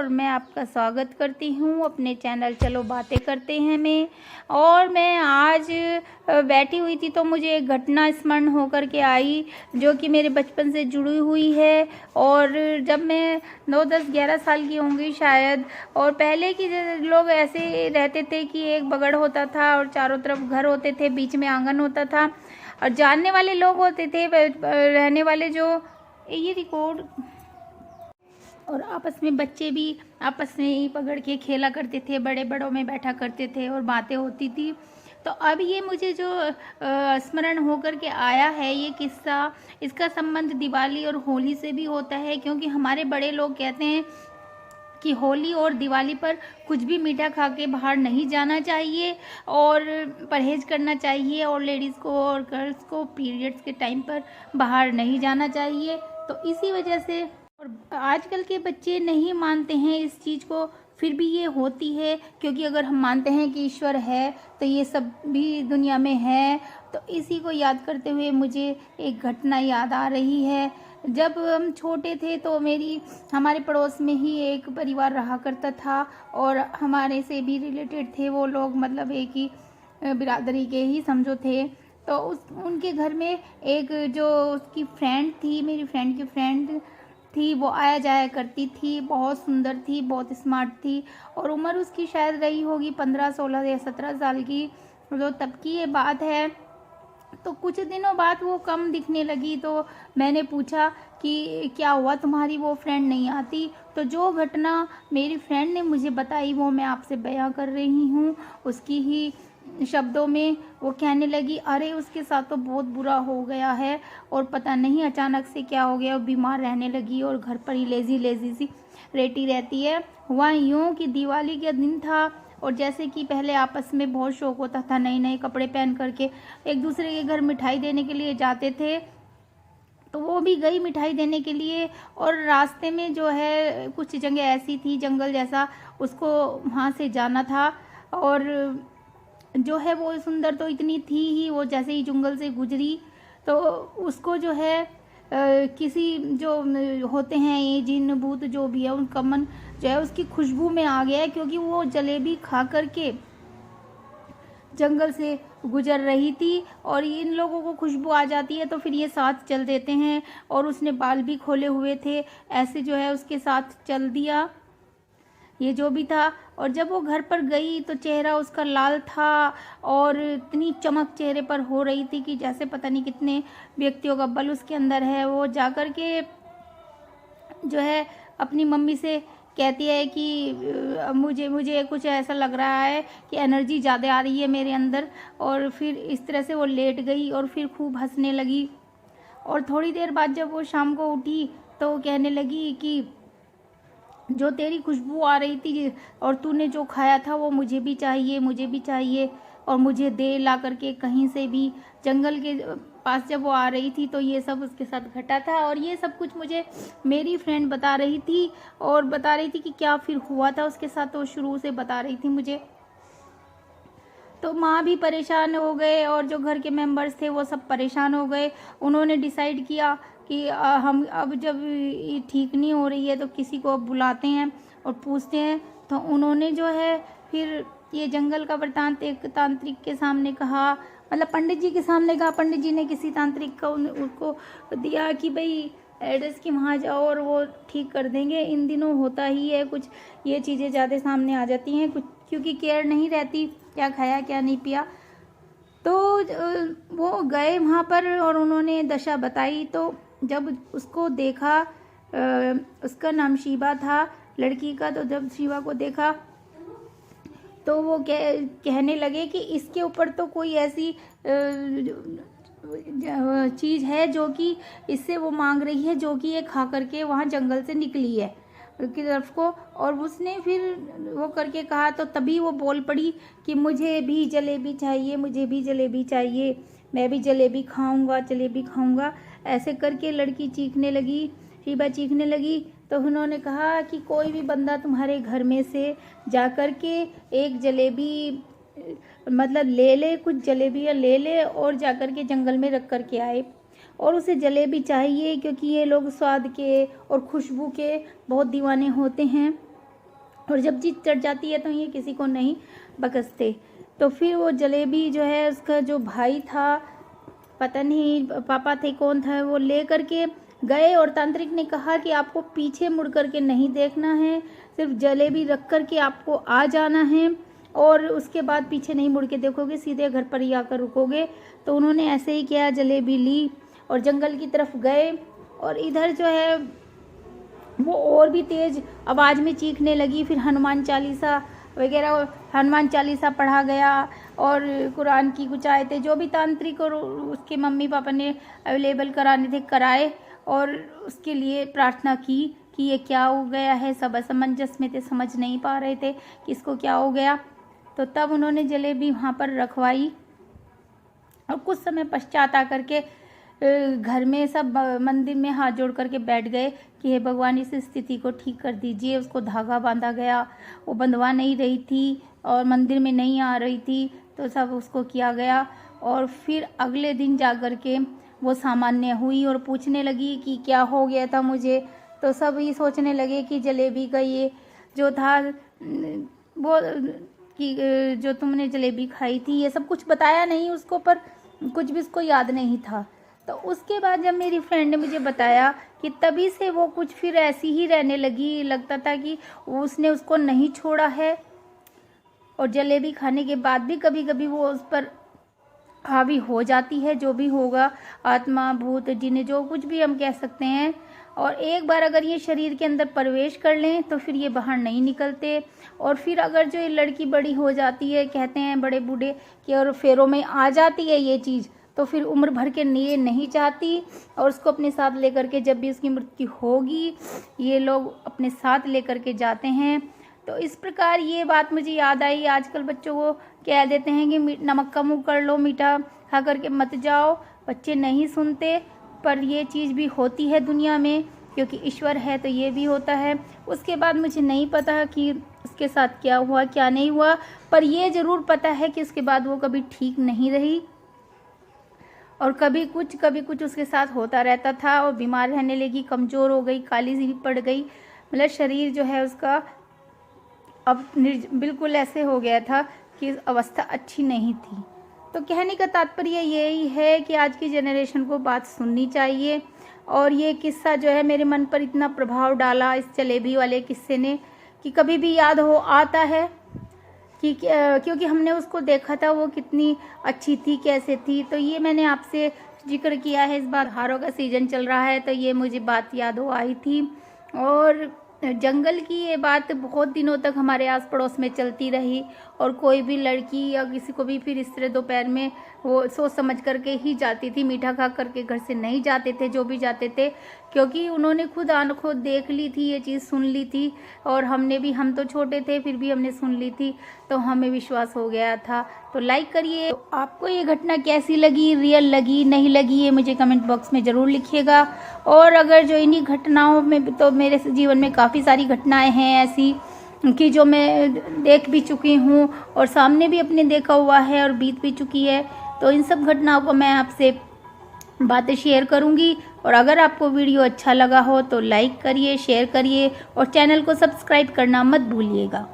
और मैं आपका स्वागत करती हूँ अपने चैनल चलो बातें करते हैं में। और मैं आज बैठी हुई थी तो मुझे एक घटना स्मरण होकर के आई जो कि मेरे बचपन से जुड़ी हुई है। और जब मैं 9, 10, 11 साल की होंगी शायद, और पहले की लोग ऐसे रहते थे कि एक बगड़ होता था और चारों तरफ घर होते थे, बीच में आंगन होता था और जानने वाले लोग होते थे, रहने वाले जो ये रिकॉर्ड, और आपस में बच्चे भी आपस में ही पकड़ के खेला करते थे, बड़े बड़ों में बैठा करते थे और बातें होती थी। तो अब ये मुझे जो स्मरण होकर के आया है ये किस्सा, इसका संबंध दिवाली और होली से भी होता है, क्योंकि हमारे बड़े लोग कहते हैं कि होली और दिवाली पर कुछ भी मीठा खा के बाहर नहीं जाना चाहिए और परहेज करना चाहिए, और लेडीज़ को और गर्ल्स को पीरियड्स के टाइम पर बाहर नहीं जाना चाहिए। तो इसी वजह से, और आजकल के बच्चे नहीं मानते हैं इस चीज़ को, फिर भी ये होती है, क्योंकि अगर हम मानते हैं कि ईश्वर है तो ये सब भी दुनिया में है। तो इसी को याद करते हुए मुझे एक घटना याद आ रही है। जब हम छोटे थे तो हमारे पड़ोस में ही एक परिवार रहा करता था और हमारे से भी रिलेटेड थे वो लोग, मतलब एक ही बिरादरी के ही समझो थे। तो उनके घर में एक जो उसकी फ्रेंड थी, मेरी फ्रेंड की फ्रेंड थी, वो आया जाया करती थी, बहुत सुंदर थी, बहुत स्मार्ट थी, और उम्र उसकी शायद रही होगी 15, 16 या 17 साल की, तो तब की ये बात है। तो कुछ दिनों बाद वो कम दिखने लगी, तो मैंने पूछा कि क्या हुआ, तुम्हारी वो फ्रेंड नहीं आती? तो जो घटना मेरी फ्रेंड ने मुझे बताई वो मैं आपसे बयां कर रही हूँ, उसकी ही शब्दों में। वो कहने लगी, अरे उसके साथ तो बहुत बुरा हो गया है और पता नहीं अचानक से क्या हो गया, बीमार रहने लगी और घर पर ही लेजी लेजी सी रेटी रहती है। हुआ यूँ कि दिवाली का दिन था और जैसे कि पहले आपस में बहुत शौक होता था, नए नए कपड़े पहन करके एक दूसरे के घर मिठाई देने के लिए जाते थे, तो वो भी गई मिठाई देने के लिए। और रास्ते में जो है कुछ जगह ऐसी थी, जंगल जैसा, उसको वहाँ से जाना था, और जो है वो सुंदर तो इतनी थी ही, वो जैसे ही जंगल से गुजरी तो उसको जो है किसी जो होते हैं ये जिन भूत जो भी है, उनका मन जो है उसकी खुशबू में आ गया है, क्योंकि वो जलेबी खा करके जंगल से गुजर रही थी और इन लोगों को खुशबू आ जाती है तो फिर ये साथ चल देते हैं। और उसने बाल भी खोले हुए थे, ऐसे जो है उसके साथ चल दिया, ये जो भी था। और जब वो घर पर गई तो चेहरा उसका लाल था और इतनी चमक चेहरे पर हो रही थी कि जैसे पता नहीं कितने व्यक्तियों का बल उसके अंदर है। वो जाकर के जो है अपनी मम्मी से कहती है कि मुझे कुछ ऐसा लग रहा है कि एनर्जी ज़्यादा आ रही है मेरे अंदर। और फिर इस तरह से वो लेट गई और फिर खूब हंसने लगी। और थोड़ी देर बाद जब वो शाम को उठी तो वो कहने लगी कि जो तेरी खुशबू आ रही थी और तूने जो खाया था वो मुझे भी चाहिए, मुझे भी चाहिए, और मुझे दे ला करके कहीं से भी। जंगल के पास जब वो आ रही थी तो ये सब उसके साथ घटा था, और ये सब कुछ मुझे मेरी फ्रेंड बता रही थी, और बता रही थी कि क्या फिर हुआ था उसके साथ, तो शुरू से बता रही थी मुझे। तो माँ भी परेशान हो गए और जो घर के मेंबर्स थे वो सब परेशान हो गए। उन्होंने डिसाइड किया कि हम अब जब ये ठीक नहीं हो रही है तो किसी को अब बुलाते हैं और पूछते हैं। तो उन्होंने जो है फिर ये जंगल का वृतांत एक तांत्रिक के सामने कहा, मतलब पंडित जी के सामने कहा। पंडित जी ने किसी तांत्रिक को उनको दिया कि भाई एड्रेस की वहाँ जाओ और वो ठीक कर देंगे। इन दिनों होता ही है कुछ, ये चीज़ें ज़्यादा सामने आ जाती हैं कुछ, क्योंकि केयर नहीं रहती, क्या खाया क्या नहीं पिया। तो वो गए वहाँ पर और उन्होंने दशा बताई। तो जब उसको देखा, उसका नाम शिवा था लड़की का, तो जब शिवा को देखा तो वो कहने लगे कि इसके ऊपर तो कोई ऐसी चीज़ है जो कि इससे वो मांग रही है, जो कि ये खा करके वहाँ जंगल से निकली है की तरफ को। और उसने फिर वो करके कहा तो तभी वो बोल पड़ी कि मुझे भी जलेबी चाहिए, मुझे भी जलेबी चाहिए, मैं भी जलेबी खाऊंगा, जलेबी खाऊंगा। ऐसे करके लड़की चीखने लगी, शिवा चीखने लगी। तो उन्होंने कहा कि कोई भी बंदा तुम्हारे घर में से जा कर के एक जलेबी, मतलब ले ले, कुछ जलेबियाँ ले ले और जा कर के जंगल में रख कर के आए। और उसे जलेबी चाहिए क्योंकि ये लोग स्वाद के और खुशबू के बहुत दीवाने होते हैं। और जब जीत चढ़ जाती है तो ये किसी को नहीं बख्शते। तो फिर वो जलेबी जो है उसका जो भाई था, पता नहीं पापा थे कौन था, वो ले करके गए और तांत्रिक ने कहा कि आपको पीछे मुड़ करके नहीं देखना है, सिर्फ जलेबी रख करके आपको आ जाना है और उसके बाद पीछे नहीं मुड़ के देखोगे, सीधे घर पर ही आकर रुकोगे। तो उन्होंने ऐसे ही किया, जलेबी ली और जंगल की तरफ गए और इधर जो है वो और भी तेज़ आवाज़ में चीखने लगी। फिर हनुमान चालीसा वगैरह, हनुमान चालीसा पढ़ा गया और कुरान की कुछ आयतें जो भी तांत्रिक और उसके मम्मी पापा ने अवेलेबल कराने थे कराए और उसके लिए प्रार्थना की कि ये क्या हो गया है। सब असमंजस में थे, समझ नहीं पा रहे थे कि इसको क्या हो गया। तो तब उन्होंने जलेबी वहाँ पर रखवाई और कुछ समय पश्चात आकर के घर में सब मंदिर में हाथ जोड़ करके बैठ गए कि हे भगवान इस स्थिति को ठीक कर दीजिए। उसको धागा बांधा गया, वो बंधवा नहीं रही थी और मंदिर में नहीं आ रही थी, तो सब उसको किया गया। और फिर अगले दिन जा कर के वो सामान्य हुई और पूछने लगी कि क्या हो गया था मुझे। तो सब ये सोचने लगे कि जलेबी का ये जो था वो कि जो तुमने जलेबी खाई थी, ये सब कुछ बताया नहीं उसको, पर कुछ भी उसको याद नहीं था। तो उसके बाद जब मेरी फ्रेंड ने मुझे बताया कि तभी से वो कुछ फिर ऐसी ही रहने लगी, लगता था कि उसने उसको नहीं छोड़ा है और जलेबी खाने के बाद भी कभी कभी वो उस पर हावी हो जाती है, जो भी होगा, आत्मा, भूत, जिन्न, जो कुछ भी हम कह सकते हैं। और एक बार अगर ये शरीर के अंदर प्रवेश कर लें तो फिर ये बाहर नहीं निकलते। और फिर अगर जो ये लड़की बड़ी हो जाती है, कहते हैं बड़े बूढ़े कि और फेरों में आ जाती है ये चीज़, तो फिर उम्र भर के लिए नहीं चाहती और उसको अपने साथ लेकर के जब भी उसकी मृत्यु होगी ये लोग अपने साथ लेकर के जाते हैं। तो इस प्रकार ये बात मुझे याद आई। आजकल बच्चों को कह देते हैं कि नमक कम कर लो, मीठा खा करके मत जाओ, बच्चे नहीं सुनते, पर ये चीज़ भी होती है दुनिया में, क्योंकि ईश्वर है तो ये भी होता है। उसके बाद मुझे नहीं पता कि उसके साथ क्या हुआ क्या नहीं हुआ, पर ये ज़रूर पता है कि उसके बाद वो कभी ठीक नहीं रही और कभी कुछ उसके साथ होता रहता था और बीमार रहने लगी, कमज़ोर हो गई, काली सी भी पड़ गई। मतलब शरीर जो है उसका अब बिल्कुल ऐसे हो गया था कि अवस्था अच्छी नहीं थी। तो कहने का तात्पर्य यही है कि आज की जनरेशन को बात सुननी चाहिए। और ये किस्सा जो है मेरे मन पर इतना प्रभाव डाला इस जलेबी वाले किस्से ने कि कभी भी याद हो आता है कि क्योंकि हमने उसको देखा था वो कितनी अच्छी थी, कैसे थी। तो ये मैंने आपसे जिक्र किया है। इस बार हारों का सीज़न चल रहा है तो ये मुझे बात याद हो आई थी। और जंगल की ये बात बहुत दिनों तक हमारे आस पड़ोस में चलती रही और कोई भी लड़की या किसी को भी फिर इस तरह दोपहर में वो सोच समझ करके ही जाती थी, मीठा खा करके घर से नहीं जाते थे जो भी जाते थे, क्योंकि उन्होंने खुद आंखों देख ली थी, ये चीज़ सुन ली थी। और हमने भी, हम तो छोटे थे फिर भी हमने सुन ली थी, तो हमें विश्वास हो गया था। तो लाइक करिए। आपको ये घटना कैसी लगी, रियल लगी नहीं लगी, ये मुझे कमेंट बॉक्स में ज़रूर लिखिएगा। और अगर जो इन्हीं घटनाओं में, तो मेरे जीवन में काफ़ी सारी घटनाएं हैं ऐसी कि जो मैं देख भी चुकी हूँ और सामने भी अपने देखा हुआ है और बीत भी चुकी है। तो इन सब घटनाओं को मैं आपसे बातें शेयर करूंगी। और अगर आपको वीडियो अच्छा लगा हो तो लाइक करिए, शेयर करिए और चैनल को सब्सक्राइब करना मत भूलिएगा।